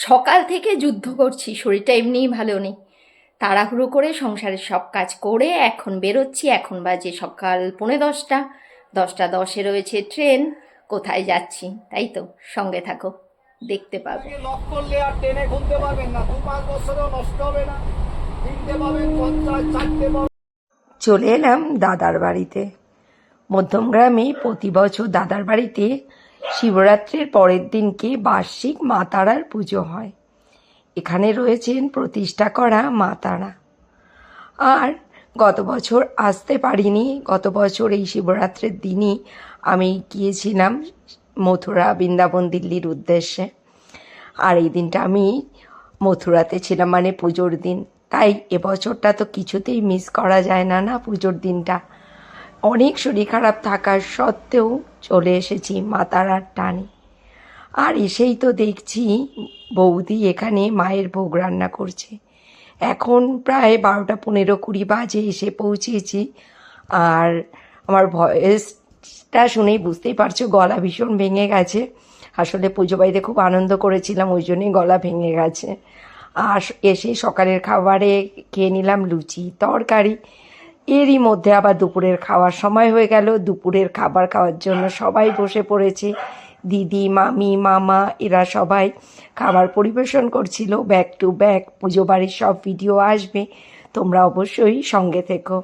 সকাল থেকে যুদ্ধ করছি, শরীরটা এমনিই ভালো নেই। তাড়াহুড়ো করে সংসারের সব কাজ করে এখন বেরোচ্ছি। এখন বাজে সকাল 10:45। 10:10-এ রয়েছে ট্রেন। কোথায় যাচ্ছি তাই তো, সঙ্গে থাকো, দেখতে পাবে। লক করলে আর টেনে খুলতে পারবেন না, 2-5 বছরেও নষ্ট হবে না। তিনটে পাবেন 50, চারটে পাবেন। চলে এলাম দাদার বাড়িতে। মধ্যমগ্রামে প্রতি বছর দাদার বাড়িতে শিবরাত্রির পরের দিনকে বার্ষিক মা তারার পুজো হয়। এখানে রয়েছেন প্রতিষ্ঠা করা মা তারা। আর গত বছর আসতে পারিনি। গত বছর এই শিবরাত্রির দিনই আমি গিয়েছিলাম মথুরা, বৃন্দাবন, দিল্লির উদ্দেশ্যে। আর এই দিনটা আমি মথুরাতে ছিলাম, মানে পুজোর দিন। তাই এবছরটা তো কিছুতেই মিস করা যায় না, না পুজোর দিনটা। অনেক শরীর খারাপ থাকার সত্ত্বেও চলে এসেছি মা তারার টানে। আর এসেই তো দেখছি বৌদি এখানে মায়ের ভোগ রান্না করছে। এখন প্রায় 12টা 15-20 বাজে এসে পৌঁছেছি। আর আমার ভয়েসটা শুনেই বুঝতেই পারছো গলা ভীষণ ভেঙে গেছে। আসলে পুজো বাড়িতে খুব আনন্দ করেছিলাম, ওই জন্যই গলা ভেঙে গেছে। আর এসে সকালের খাবারে খেয়ে নিলাম লুচি তরকারি। এরই মধ্যে আবার দুপুরের খাওয়ার সময় হয়ে গেল। দুপুরের খাবার খাওয়ার জন্য সবাই বসে পড়েছে। দিদি, মামি, মামা এরা সবাই খাবার পরিবেশন করছিল। ব্যাক টু ব্যাক পুজো বাড়ির সব ভিডিও আসবে, তোমরা অবশ্যই সঙ্গে থেকো।